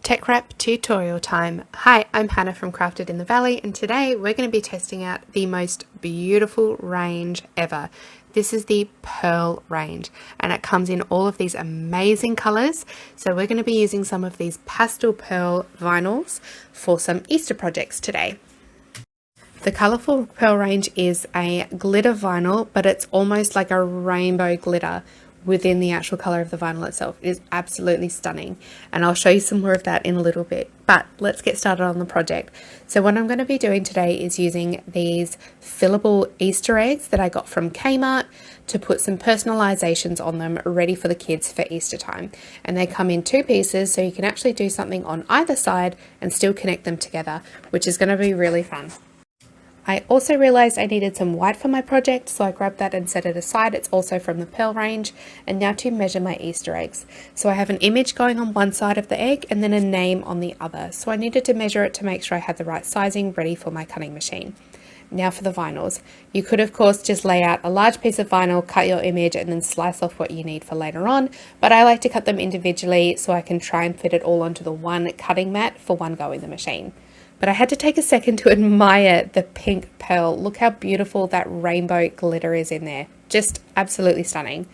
Teckwrap tutorial time. Hi, I'm Hannah from Crafted in the Valley, and today we're going to be testing out the most beautiful range ever. This is the Pearl range, and it comes in all of these amazing colors. So we're going to be using some of these pastel pearl vinyls for some Easter projects today. The Colourful Pearl range is a glitter vinyl, but it's almost like a rainbow glitter within the actual colour of the vinyl itself. It is absolutely stunning, and I'll show you some more of that in a little bit, but let's get started on the project. So what I'm going to be doing today is using these fillable Easter eggs that I got from Kmart to put some personalizations on them ready for the kids for Easter time. And they come in two pieces, so you can actually do something on either side and still connect them together, which is going to be really fun. I also realized I needed some white for my project, so I grabbed that and set it aside. It's also from the Pearl range. And now to measure my Easter eggs. So I have an image going on one side of the egg and then a name on the other. So I needed to measure it to make sure I had the right sizing ready for my cutting machine. Now for the vinyls. You could of course just lay out a large piece of vinyl, cut your image and then slice off what you need for later on, but I like to cut them individually so I can try and fit it all onto the one cutting mat for one go in the machine. But I had to take a second to admire the pink pearl. Look how beautiful that rainbow glitter is in there. Just absolutely stunning.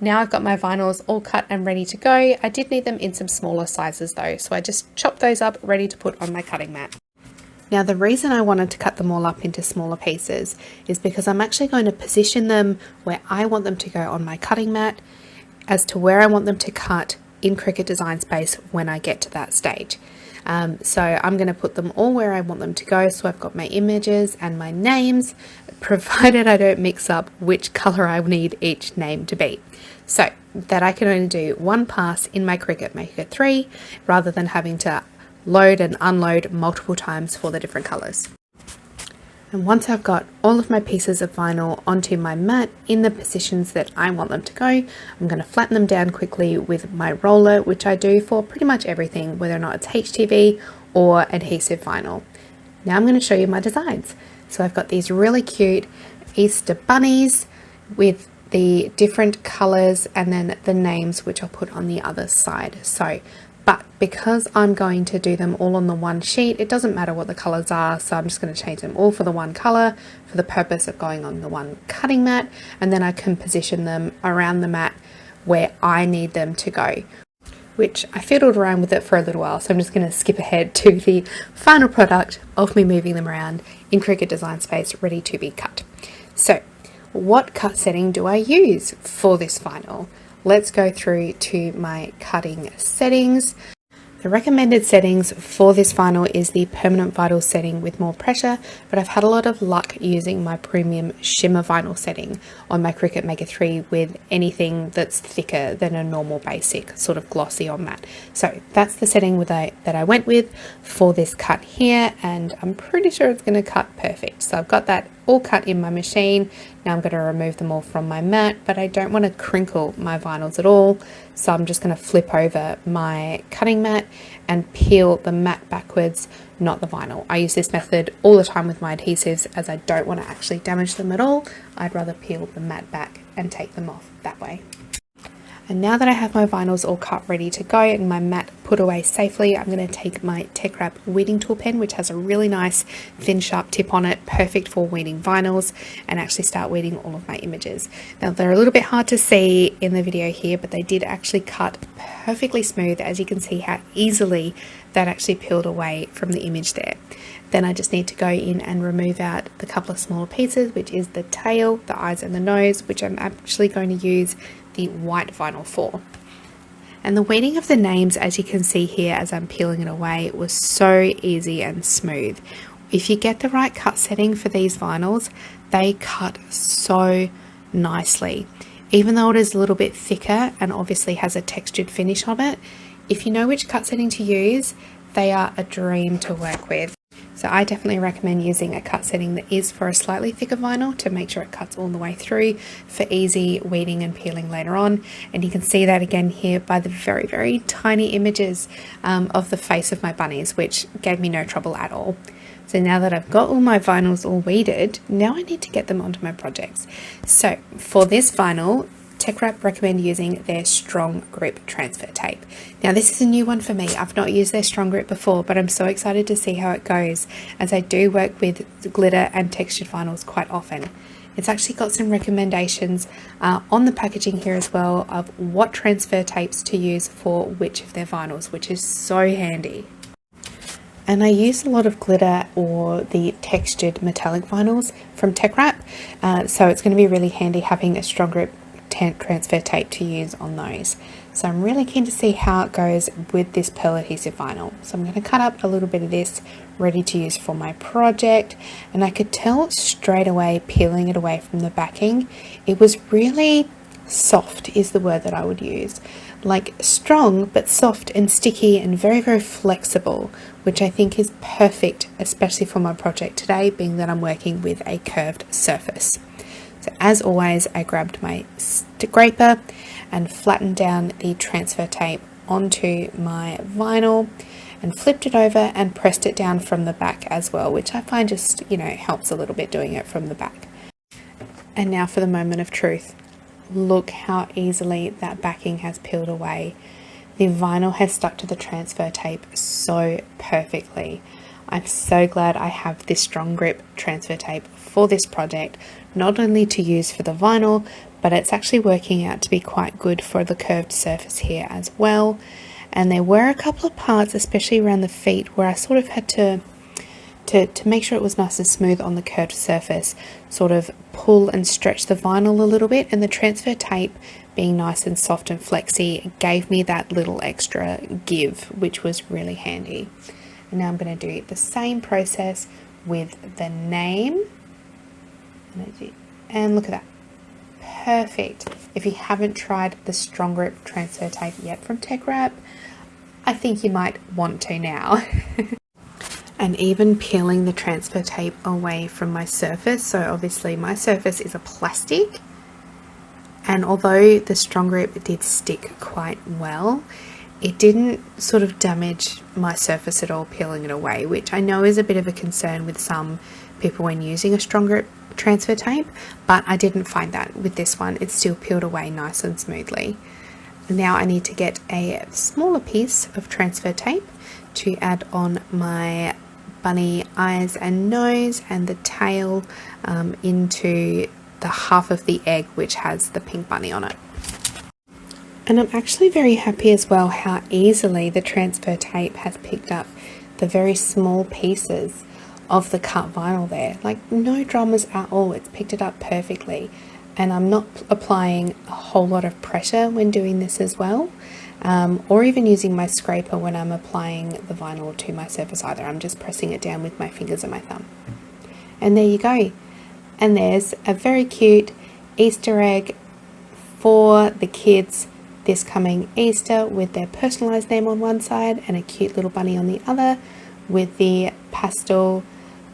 Now I've got my vinyls all cut and ready to go. I did need them in some smaller sizes though, so I just chopped those up ready to put on my cutting mat. Now the reason I wanted to cut them all up into smaller pieces is because I'm actually going to position them where I want them to go on my cutting mat as to where I want them to cut in Cricut Design Space when I get to that stage. So I'm going to put them all where I want them to go. So I've got my images and my names, provided I don't mix up which color I need each name to be. So that I can only do one pass in my Cricut Maker 3 rather than having to load and unload multiple times for the different colors. And once I've got all of my pieces of vinyl onto my mat in the positions that I want them to go, I'm going to flatten them down quickly with my roller, which I do for pretty much everything, whether or not it's HTV or adhesive vinyl. Now I'm going to show you my designs. So I've got these really cute Easter bunnies with the different colors and then the names, which I'll put on the other side. But because I'm going to do them all on the one sheet, it doesn't matter what the colors are, so I'm just going to change them all for the one color for the purpose of going on the one cutting mat, and then I can position them around the mat where I need them to go, which I fiddled around with it for a little while, so I'm just going to skip ahead to the final product of me moving them around in Cricut Design Space ready to be cut. So what cut setting do I use for this vinyl? Let's go through to my cutting settings. The recommended settings for this vinyl is the permanent vinyl setting with more pressure, but I've had a lot of luck using my premium shimmer vinyl setting on my Cricut Maker 3 with anything that's thicker than a normal basic sort of glossy on matte. So that's the setting that I went with for this cut here, and I'm pretty sure it's going to cut perfect. So I've got that all cut in my machine. Now I'm going to remove them all from my mat, but I don't want to crinkle my vinyls at all, so I'm just going to flip over my cutting mat and peel the mat backwards, not the vinyl. I use this method all the time with my adhesives as I don't want to actually damage them at all. I'd rather peel the mat back and take them off that way. And now that I have my vinyls all cut ready to go and my mat put away safely, I'm going to take my Teckwrap weeding tool pen, which has a really nice thin sharp tip on it, perfect for weeding vinyls, and actually start weeding all of my images. Now they're a little bit hard to see in the video here, but they did actually cut perfectly smooth, as you can see how easily that actually peeled away from the image there. Then I just need to go in and remove out the couple of smaller pieces, which is the tail, the eyes and the nose, which I'm actually going to use the white vinyl for. And the weeding of the names, as you can see here as I'm peeling it away, was so easy and smooth. If you get the right cut setting for these vinyls, they cut so nicely. Even though it is a little bit thicker and obviously has a textured finish on it, if you know which cut setting to use, they are a dream to work with. So I definitely recommend using a cut setting that is for a slightly thicker vinyl to make sure it cuts all the way through for easy weeding and peeling later on. And you can see that again here by the very, very tiny images of the face of my bunnies, which gave me no trouble at all. So now that I've got all my vinyls all weeded, now I need to get them onto my projects. So for this vinyl, Teckwrap recommend using their strong grip transfer tape. Now this is a new one for me. I've not used their strong grip before, but I'm so excited to see how it goes, as I do work with glitter and textured vinyls quite often. It's actually got some recommendations on the packaging here as well of what transfer tapes to use for which of their vinyls, which is so handy. And I use a lot of glitter or the textured metallic vinyls from Teckwrap, so it's going to be really handy having a strong grip transfer tape to use on those. So I'm really keen to see how it goes with this pearl adhesive vinyl. So I'm going to cut up a little bit of this ready to use for my project, and I could tell straight away peeling it away from the backing, it was really soft is the word that I would use. Like strong but soft and sticky and very, very flexible, which I think is perfect, especially for my project today, being that I'm working with a curved surface. So as always, I grabbed my scraper and flattened down the transfer tape onto my vinyl and flipped it over and pressed it down from the back as well, which I find just, helps a little bit doing it from the back. And now for the moment of truth. Look how easily that backing has peeled away. The vinyl has stuck to the transfer tape so perfectly. I'm so glad I have this strong grip transfer tape for this project, not only to use for the vinyl, but it's actually working out to be quite good for the curved surface here as well. And there were a couple of parts, especially around the feet, where I sort of had to make sure it was nice and smooth on the curved surface, sort of pull and stretch the vinyl a little bit, and the transfer tape being nice and soft and flexy gave me that little extra give, which was really handy. And now I'm going to do the same process with the name, and look at that, perfect. If you haven't tried the strong grip transfer tape yet from Teckwrap, I think you might want to now. And even peeling the transfer tape away from my surface, so obviously my surface is a plastic, and although the strong grip did stick quite well, it didn't sort of damage my surface at all peeling it away, which I know is a bit of a concern with some people when using a strong grip transfer tape, but I didn't find that with this one. It still peeled away nice and smoothly. Now I need to get a smaller piece of transfer tape to add on my bunny eyes and nose and the tail into the half of the egg which has the pink bunny on it. And I'm actually very happy as well how easily the transfer tape has picked up the very small pieces of the cut vinyl there. Like no dramas at all, it's picked it up perfectly. And I'm not applying a whole lot of pressure when doing this as well, or even using my scraper when I'm applying the vinyl to my surface either. I'm just pressing it down with my fingers and my thumb. And there you go. And there's a very cute Easter egg for the kids this coming Easter, with their personalized name on one side and a cute little bunny on the other with the pastel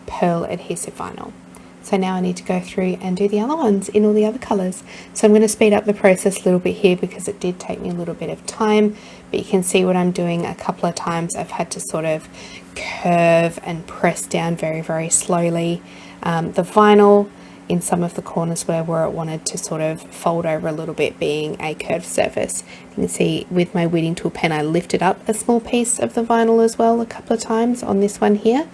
pearl adhesive vinyl. So now I need to go through and do the other ones in all the other colors. So I'm going to speed up the process a little bit here because it did take me a little bit of time, but you can see what I'm doing a couple of times. I've had to sort of curve and press down very, very slowly the vinyl in some of the corners where it wanted to sort of fold over a little bit, being a curved surface. You can see with my weeding tool pen I lifted up a small piece of the vinyl as well a couple of times on this one here.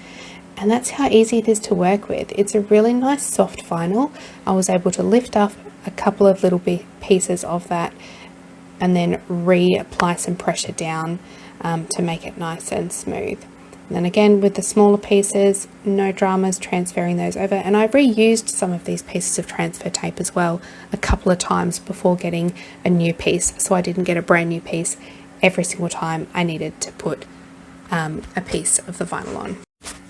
And that's how easy it is to work with. It's a really nice soft vinyl. I was able to lift up a couple of little pieces of that and then reapply some pressure down to make it nice and smooth. And then again with the smaller pieces, no dramas transferring those over. And I reused some of these pieces of transfer tape as well a couple of times before getting a new piece, so I didn't get a brand new piece every single time I needed to put a piece of the vinyl on.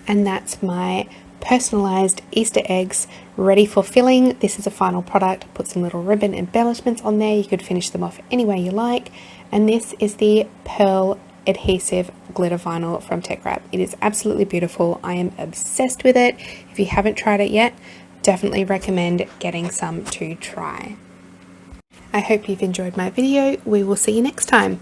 And that's my personalized Easter eggs ready for filling. This is a final product. Put some little ribbon embellishments on there. You could finish them off any way you like. And this is the pearl adhesive glitter vinyl from Teckwrap. It is absolutely beautiful. I am obsessed with it. If you haven't tried it yet, definitely recommend getting some to try. I hope you've enjoyed my video. We will see you next time.